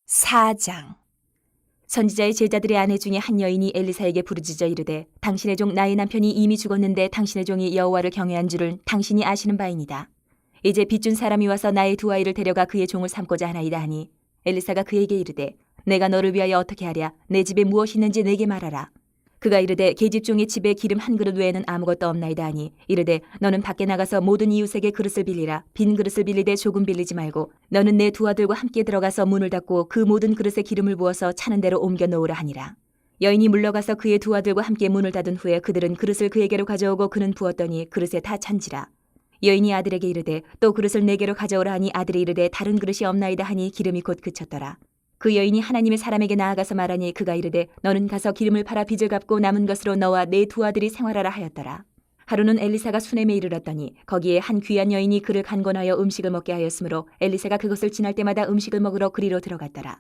4장. 선지자의 제자들의 아내 중에 한 여인이 엘리사에게 부르짖어 이르되 당신의 종 나의 남편이 이미 죽었는데 당신의 종이 여호와를 경외한 줄은 당신이 아시는 바이니이다. 이제 빚준 사람이 와서 나의 두 아이를 데려가 그의 종을 삼고자 하나이다 하니 엘리사가 그에게 이르되 내가 너를 위하여 어떻게 하랴. 내 집에 무엇이 있는지 내게 말하라. 그가 이르되 계집종의 집에 기름 한 그릇 외에는 아무것도 없나이다 하니 이르되 너는 밖에 나가서 모든 이웃에게 그릇을 빌리라. 빈 그릇을 빌리되 조금 빌리지 말고 너는 내 두 아들과 함께 들어가서 문을 닫고 그 모든 그릇에 기름을 부어서 차는 대로 옮겨 놓으라 하니라. 여인이 물러가서 그의 두 아들과 함께 문을 닫은 후에 그들은 그릇을 그에게로 가져오고 그는 부었더니 그릇에 다 찬지라. 여인이 아들에게 이르되 또 그릇을 내게로 가져오라 하니 아들이 이르되 다른 그릇이 없나이다 하니 기름이 곧 그쳤더라. 그 여인이 하나님의 사람에게 나아가서 말하니 그가 이르되 너는 가서 기름을 팔아 빚을 갚고 남은 것으로 너와 내 두 아들이 생활하라 하였더라. 하루는 엘리사가 수넴에 이르렀더니 거기에 한 귀한 여인이 그를 간권하여 음식을 먹게 하였으므로 엘리사가 그것을 지날 때마다 음식을 먹으러 그리로 들어갔더라.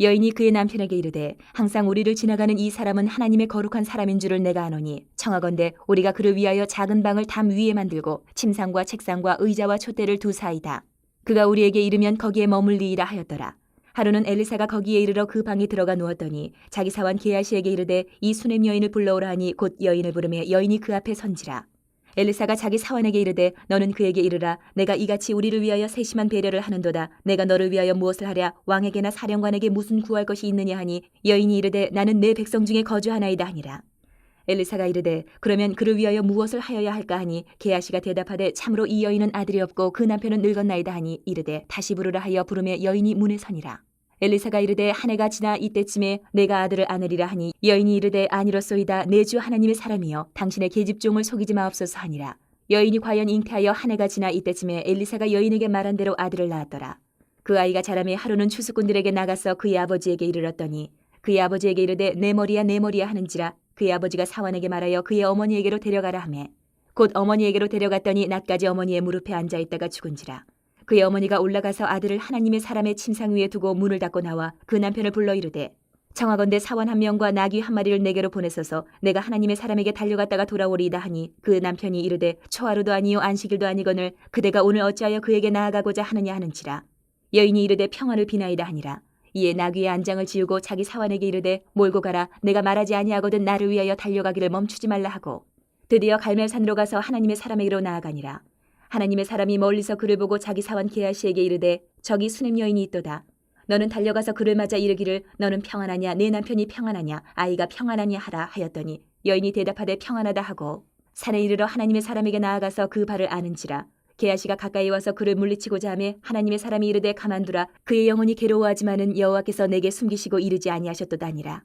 여인이 그의 남편에게 이르되 항상 우리를 지나가는 이 사람은 하나님의 거룩한 사람인 줄을 내가 아노니 청하건대 우리가 그를 위하여 작은 방을 담 위에 만들고 침상과 책상과 의자와 촛대를 두사이다. 그가 우리에게 이르면 거기에 머물리이라 하였더라. 하루는 엘리사가 거기에 이르러 그 방에 들어가 누웠더니 자기 사환 게하시에게 이르되 이 수넴 여인을 불러오라 하니 곧 여인을 부르매 여인이 그 앞에 선지라. 엘리사가 자기 사환에게 이르되 너는 그에게 이르라. 내가 이같이 우리를 위하여 세심한 배려를 하는도다. 내가 너를 위하여 무엇을 하랴. 왕에게나 사령관에게 무슨 구할 것이 있느냐 하니 여인이 이르되 나는 내 백성 중에 거주하나이다 하니라. 엘리사가 이르되 그러면 그를 위하여 무엇을 하여야 할까 하니 게하시가 대답하되 참으로 이 여인은 아들이 없고 그 남편은 늙었나이다 하니 이르되 다시 부르라 하여 부르매 여인이 문에 서니라. 엘리사가 이르되 한 해가 지나 이때쯤에 내가 아들을 안으리라 하니 여인이 이르되 아니로소이다. 내 주 하나님의 사람이여 당신의 계집종을 속이지 마옵소서 하니라. 여인이 과연 잉태하여 한 해가 지나 이때쯤에 엘리사가 여인에게 말한 대로 아들을 낳았더라. 그 아이가 자라매 하루는 추수꾼들에게 나가서 그의 아버지에게 이르렀더니 그의 아버지에게 이르되 내 머리야 내 머리야 하는지라. 그의 아버지가 사환에게 말하여 그의 어머니에게로 데려가라 하매 곧 어머니에게로 데려갔더니 낮까지 어머니의 무릎에 앉아있다가 죽은지라. 그의 어머니가 올라가서 아들을 하나님의 사람의 침상 위에 두고 문을 닫고 나와 그 남편을 불러 이르되 청하건대 사원 한 명과 나귀 한 마리를 내게로 보내소서. 내가 하나님의 사람에게 달려갔다가 돌아오리이다 하니 그 남편이 이르되 초하루도 아니요 안식일도 아니거늘 그대가 오늘 어찌하여 그에게 나아가고자 하느냐 하는지라. 여인이 이르되 평안을 비나이다 하니라. 이에 나귀의 안장을 지우고 자기 사환에게 이르되 몰고 가라. 내가 말하지 아니하거든 나를 위하여 달려가기를 멈추지 말라 하고 드디어 갈멜산으로 가서 하나님의 사람에게로 나아가니라. 하나님의 사람이 멀리서 그를 보고 자기 사환 게하시에게 이르되 저기 수넴 여인이 있도다. 너는 달려가서 그를 맞아 이르기를 너는 평안하냐 내 남편이 평안하냐 아이가 평안하냐 하라 하였더니 여인이 대답하되 평안하다 하고 산에 이르러 하나님의 사람에게 나아가서 그 발을 아는지라. 게하시가 가까이 와서 그를 물리치고자 하매 하나님의 사람이 이르되 가만두라. 그의 영혼이 괴로워하지만은 여호와께서 내게 숨기시고 이르지 아니하셨도다니라.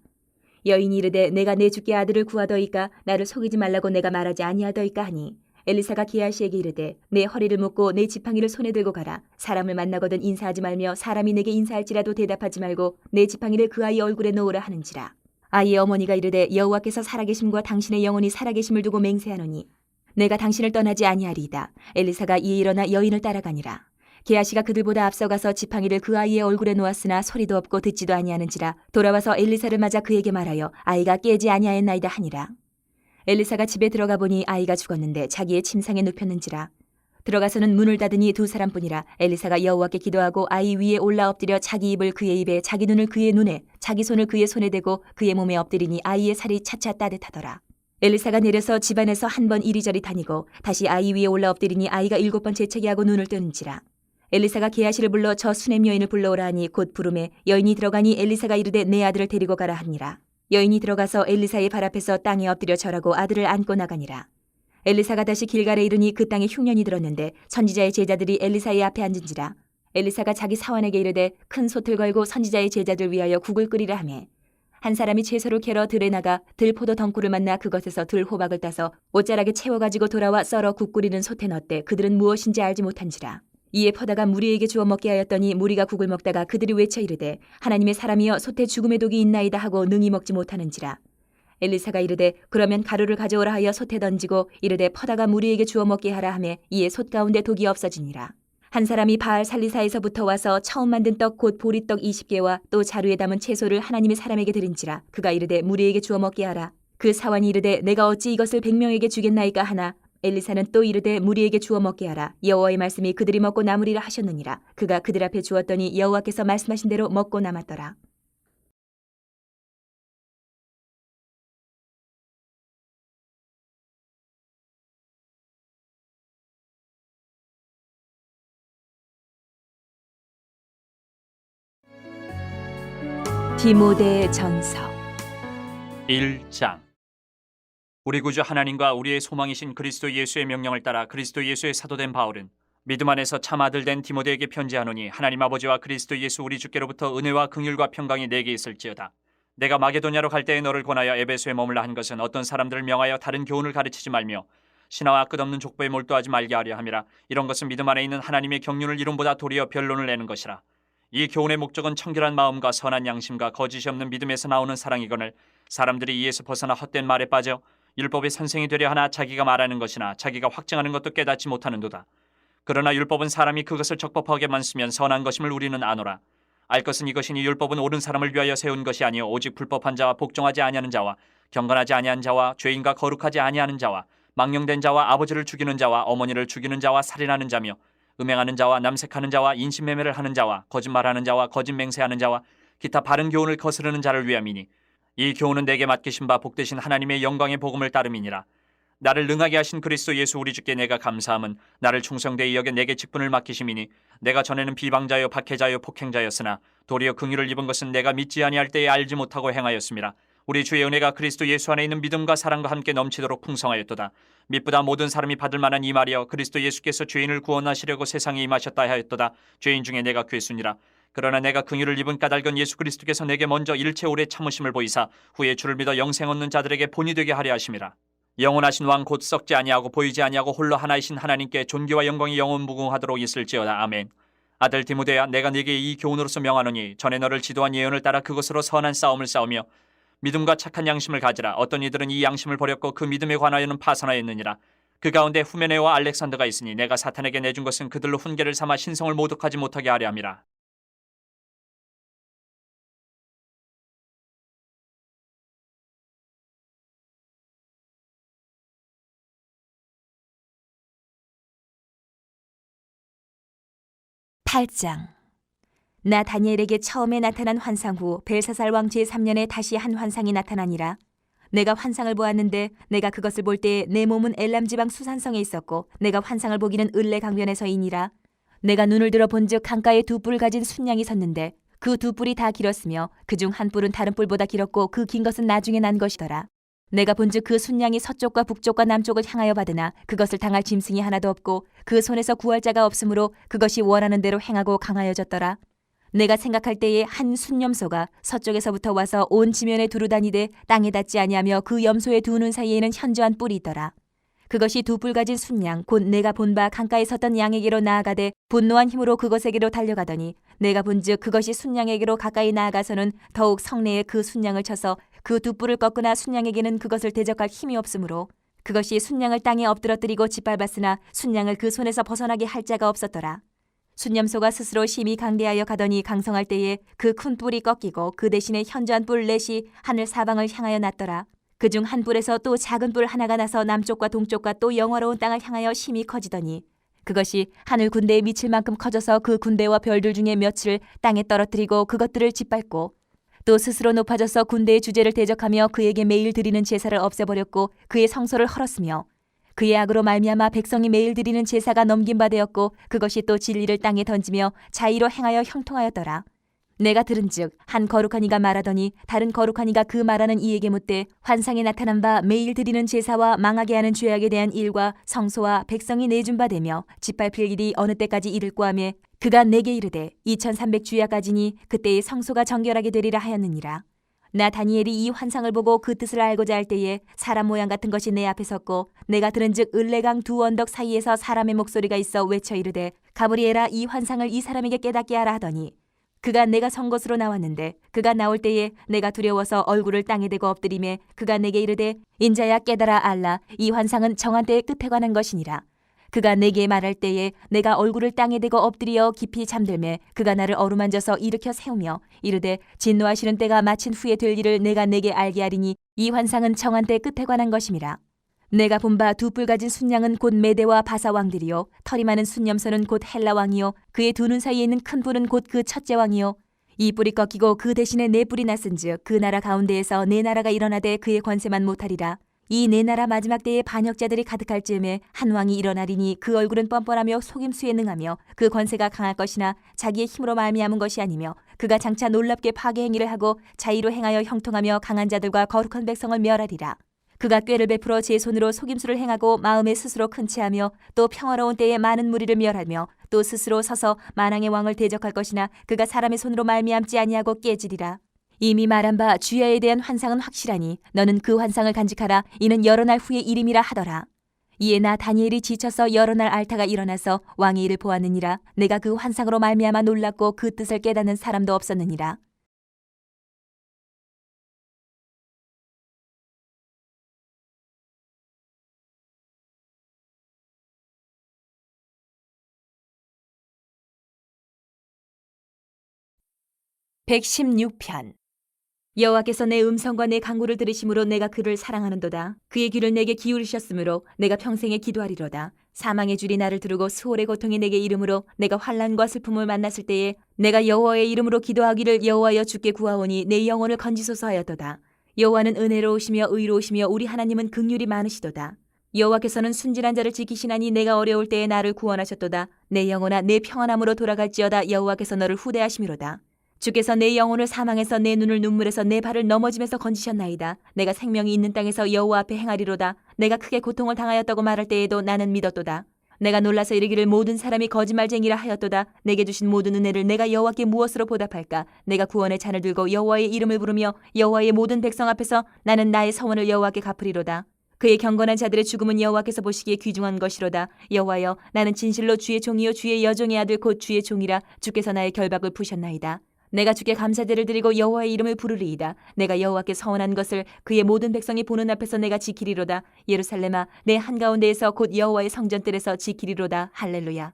여인이 이르되 내가 내 주께 아들을 구하더이까 나를 속이지 말라고 내가 말하지 아니하더이까 하니 엘리사가 게하시에게 이르되 내 허리를 묶고 내 지팡이를 손에 들고 가라. 사람을 만나거든 인사하지 말며 사람이 내게 인사할지라도 대답하지 말고 내 지팡이를 그 아이 얼굴에 놓으라 하는지라. 아이의 어머니가 이르되 여호와께서 살아계심과 당신의 영혼이 살아계심을 두고 맹세하노니 내가 당신을 떠나지 아니하리이다. 엘리사가 이에 일어나 여인을 따라가니라. 게하시가 그들보다 앞서가서 지팡이를 그 아이의 얼굴에 놓았으나 소리도 없고 듣지도 아니하는지라. 돌아와서 엘리사를 맞아 그에게 말하여 아이가 깨지 아니하였나이다 하니라. 엘리사가 집에 들어가 보니 아이가 죽었는데 자기의 침상에 눕혔는지라. 들어가서는 문을 닫으니 두 사람뿐이라. 엘리사가 여호와께 기도하고 아이 위에 올라 엎드려 자기 입을 그의 입에 자기 눈을 그의 눈에 자기 손을 그의 손에 대고 그의 몸에 엎드리니 아이의 살이 차차 따뜻하더라. 엘리사가 내려서 집안에서 한 번 이리저리 다니고 다시 아이 위에 올라 엎드리니 아이가 7번 재채기하고 눈을 뜨는지라. 엘리사가 게하시를 불러 저 수넴 여인을 불러오라 하니 곧 부르매 여인이 들어가니 엘리사가 이르되 내 아들을 데리고 가라 하니라. 여인이 들어가서 엘리사의 발 앞에서 땅에 엎드려 절하고 아들을 안고 나가니라. 엘리사가 다시 길갈에 이르니 그 땅에 흉년이 들었는데 선지자의 제자들이 엘리사의 앞에 앉은지라. 엘리사가 자기 사환에게 이르되 큰 솥을 걸고 선지자의 제자들 위하여 국을 끓이라 하매 한 사람이 채소를 캐러 들에 나가 들포도 덩굴을 만나 그것에서 들호박을 따서 옷자락에 채워가지고 돌아와 썰어 국 끓이는 솥에 넣었대. 그들은 무엇인지 알지 못한지라. 이에 퍼다가 무리에게 주어 먹게 하였더니 무리가 국을 먹다가 그들이 외쳐 이르되 하나님의 사람이여 솥에 죽음의 독이 있나이다 하고 능히 먹지 못하는지라. 엘리사가 이르되 그러면 가루를 가져오라 하여 솥에 던지고 이르되 퍼다가 무리에게 주어 먹게 하라 하매 이에 솥 가운데 독이 없어지니라. 한 사람이 바알 살리사에서부터 와서 처음 만든 떡 곧 보리떡 20개와 또 자루에 담은 채소를 하나님의 사람에게 드린지라. 그가 이르되 무리에게 주어 먹게 하라. 그 사환이 이르되 내가 어찌 이것을 100명에게 주겠나이까 하나 엘리사는 또 이르되 무리에게 주어 먹게 하라. 여호와의 말씀이 그들이 먹고 남으리라 하셨느니라. 그가 그들 앞에 주었더니 여호와께서 말씀하신 대로 먹고 남았더라. 디모데 전서 1장. 우리 구주 하나님과 우리의 소망이신 그리스도 예수의 명령을 따라 그리스도 예수의 사도된 바울은 믿음 안에서 참 아들 된 디모데에게 편지하노니 하나님 아버지와 그리스도 예수 우리 주께로부터 은혜와 긍휼과 평강이 내게 있을지어다. 내가 마게도냐로 갈 때에 너를 권하여 에베소에 머물라 한 것은 어떤 사람들을 명하여 다른 교훈을 가르치지 말며 신하와 끝없는 족보에 몰두하지 말게 하려 함이라. 이런 것은 믿음 안에 있는 하나님의 경륜을 이룸보다 도리어 변론을 내는 것이라. 이 교훈의 목적은 청결한 마음과 선한 양심과 거짓이 없는 믿음에서 나오는 사랑이거늘 사람들이 이에서 벗어나 헛된 말에 빠져 율법의 선생이 되려 하나 자기가 말하는 것이나 자기가 확증하는 것도 깨닫지 못하는도다. 그러나 율법은 사람이 그것을 적법하게만 쓰면 선한 것임을 우리는 아노라. 알 것은 이것이니 율법은 옳은 사람을 위하여 세운 것이 아니요 오직 불법한 자와 복종하지 아니하는 자와 경건하지 아니한 자와 죄인과 거룩하지 아니하는 자와 망령된 자와 아버지를 죽이는 자와 어머니를 죽이는 자와 살인하는 자며 음행하는 자와 남색하는 자와 인신매매를 하는 자와 거짓말하는 자와 거짓 맹세하는 자와 기타 바른 교훈을 거스르는 자를 위함이니 이 교훈은 내게 맡기신 바 복되신 하나님의 영광의 복음을 따름이니라. 나를 능하게 하신 그리스도 예수 우리 주께 내가 감사함은 나를 충성되이 여겨 내게 직분을 맡기심이니 내가 전에는 비방자요 박해자요 폭행자였으나 도리어 긍휼을 입은 것은 내가 믿지 아니할 때에 알지 못하고 행하였음이라. 우리 주의 은혜가 그리스도 예수 안에 있는 믿음과 사랑과 함께 넘치도록 풍성하였도다. mit보다 모든 사람이 받을 만한 이 말이여 그리스도 예수께서 죄인을 구원하시려고 세상에 임하셨다 하였도다. 죄인 중에 내가 괴순이라. 그러나 내가 긍휼을 입은 까닭은 예수 그리스도께서 내게 먼저 일체 오래 참으심을 보이사 후에 주를 믿어 영생 얻는 자들에게 본이 되게 하려 하심이라. 영원하신 왕 곧 썩지 아니하고 보이지 아니하고 홀로 하나이신 하나님께 존귀와 영광이 영원 무궁하도록 있을지어다. 아멘. 아들 디모데야, 내가 네게 이 교훈으로서 명하노니 전에 너를 지도한 예언을 따라 그것으로 선한 싸움을 싸우며 믿음과 착한 양심을 가지라. 어떤 이들은 이 양심을 버렸고 그 믿음에 관하여는 파선하였느니라. 그 가운데 후메네와 알렉산더가 있으니 내가 사탄에게 내준 것은 그들로 훈계를 삼아 신성을 모독하지 못하게 하려 함이라. (8장) 나 다니엘에게 처음에 나타난 환상 후 벨사살 왕 제3년에 다시 한 환상이 나타나니라. 내가 환상을 보았는데 내가 그것을 볼 때에 내 몸은 엘람 지방 수산성에 있었고 내가 환상을 보기는 을레 강변에서이니라. 내가 눈을 들어 본즉 강가에 두 뿔을 가진 순양이 섰는데 그 두 뿔이 다 길었으며 그중 한 뿔은 다른 뿔보다 길었고 그 긴 것은 나중에 난 것이더라. 내가 본즉 그 순양이 서쪽과 북쪽과 남쪽을 향하여 받으나 그것을 당할 짐승이 하나도 없고 그 손에서 구할 자가 없으므로 그것이 원하는 대로 행하고 강하여졌더라. 내가 생각할 때에 한 순염소가 서쪽에서부터 와서 온 지면에 두루 다니되 땅에 닿지 아니하며 그 염소의 두 눈 사이에는 현저한 뿔이 있더라. 그것이 두 뿔 가진 순양 곧 내가 본 바 강가에 섰던 양에게로 나아가되 분노한 힘으로 그것에게로 달려가더니 내가 본즉 그것이 순양에게로 가까이 나아가서는 더욱 성내에 그 순양을 쳐서 그 두 뿔을 꺾으나 순양에게는 그것을 대적할 힘이 없으므로 그것이 순양을 땅에 엎드러뜨리고 짓밟았으나 순양을 그 손에서 벗어나게 할 자가 없었더라. 순염소가 스스로 심히 강대하여 가더니 강성할 때에 그 큰 뿔이 꺾이고 그 대신에 현저한 뿔 넷이 하늘 사방을 향하여 났더라. 그중 한 뿔에서 또 작은 뿔 하나가 나서 남쪽과 동쪽과 또 영화로운 땅을 향하여 심히 커지더니 그것이 하늘 군대에 미칠 만큼 커져서 그 군대와 별들 중에 며칠을 땅에 떨어뜨리고 그것들을 짓밟고 또 스스로 높아져서 군대의 주제를 대적하며 그에게 매일 드리는 제사를 없애버렸고 그의 성소를 헐었으며 그의 악으로 말미암아 백성이 매일 드리는 제사가 넘긴 바 되었고 그것이 또 진리를 땅에 던지며 자의로 행하여 형통하였더라. 내가 들은즉 한 거룩한 이가 말하더니 다른 거룩한 이가 그 말하는 이에게 묻되 환상에 나타난 바 매일 드리는 제사와 망하게 하는 죄악에 대한 일과 성소와 백성이 내준 바 되며 짓밟힐 일이 어느 때까지 이를꼬 하매 그가 내게 이르되 2300주야까지니 그때의 성소가 정결하게 되리라 하였느니라. 나 다니엘이 이 환상을 보고 그 뜻을 알고자 할 때에 사람 모양 같은 것이 내 앞에 섰고 내가 들은즉 을레강 두 언덕 사이에서 사람의 목소리가 있어 외쳐 이르되 가브리엘아 이 환상을 이 사람에게 깨닫게 하라 하더니 그가 내가 선 곳으로 나왔는데 그가 나올 때에 내가 두려워서 얼굴을 땅에 대고 엎드리매 그가 내게 이르되 인자야 깨달아 알라 이 환상은 정한 때의 끝에 관한 것이니라. 그가 내게 말할 때에 내가 얼굴을 땅에 대고 엎드려 깊이 잠들매 그가 나를 어루만져서 일으켜 세우며 이르되 진노하시는 때가 마친 후에 될 일을 내가 내게 알게 하리니 이 환상은 정한 때 끝에 관한 것임이라. 내가 본 바 두 뿔 가진 순양은 곧 메대와 바사 왕들이요 털이 많은 순염소는 곧 헬라 왕이요 그의 두 눈 사이에 있는 큰 뿔은 곧 그 첫째 왕이요 이 뿔이 꺾이고 그 대신에 네 뿔이 났은즉 그 나라 가운데에서 네 나라가 일어나되 그의 권세만 못하리라. 이 네 나라 마지막 때에 반역자들이 가득할 즈음에 한 왕이 일어나리니 그 얼굴은 뻔뻔하며 속임수에 능하며 그 권세가 강할 것이나 자기의 힘으로 말미암은 것이 아니며 그가 장차 놀랍게 파괴 행위를 하고 자의로 행하여 형통하며 강한 자들과 거룩한 백성을 멸하리라. 그가 꾀를 베풀어 제 손으로 속임수를 행하고 마음에 스스로 큰 채하며 또 평화로운 때에 많은 무리를 멸하며 또 스스로 서서 만왕의 왕을 대적할 것이나 그가 사람의 손으로 말미암지 아니하고 깨지리라. 이미 말한 바 주야에 대한 환상은 확실하니 너는 그 환상을 간직하라. 이는 여러 날 후의 일임이라 하더라. 이에 나 다니엘이 지쳐서 여러 날 앓다가 일어나서 왕의 일을 보았느니라. 내가 그 환상으로 말미암아 놀랐고 그 뜻을 깨닫는 사람도 없었느니라. (116편) 여호와께서 내 음성과 내 간구를 들으심으로 내가 그를 사랑하는도다. 그의 귀를 내게 기울이셨으므로 내가 평생에 기도하리로다. 사망의 줄이 나를 두르고 수월의 고통이 내게 이름으로 내가 환난과 슬픔을 만났을 때에 내가 여호와의 이름으로 기도하기를 여호와여 주께 구하오니 내 영혼을 건지소서 하였도다. 여호와는 은혜로우시며 의로우시며 우리 하나님은 긍휼이 많으시도다. 여호와께서는 순진한 자를 지키시나니 내가 어려울 때에 나를 구원하셨도다. 내 영혼아 내 평안함으로 돌아갈지어다. 여호와께서 너를 후대하심이로다. 주께서 내 영혼을 사망에서 내 눈을 눈물에서 내 발을 넘어짐에서 건지셨나이다. 내가 생명이 있는 땅에서 여호와 앞에 행하리로다. 내가 크게 고통을 당하였다고 말할 때에도 나는 믿었도다. 내가 놀라서 이르기를 모든 사람이 거짓말쟁이라 하였도다. 내게 주신 모든 은혜를 내가 여호와께 무엇으로 보답할까? 내가 구원의 잔을 들고 여호와의 이름을 부르며 여호와의 모든 백성 앞에서 나는 나의 서원을 여호와께 갚으리로다. 그의 경건한 자들의 죽음은 여호와께서 보시기에 귀중한 것이로다. 여호와여 나는 진실로 주의 종이요 주의 여종의 아들 곧 주의 종이라. 주께서 나의 결박을 푸셨나이다. 내가 주께 감사제를 드리고 여호와의 이름을 부르리이다. 내가 여호와께 서원한 것을 그의 모든 백성이 보는 앞에서 내가 지키리로다. 예루살렘아 내 한가운데에서 곧 여호와의 성전들에서 지키리로다. 할렐루야.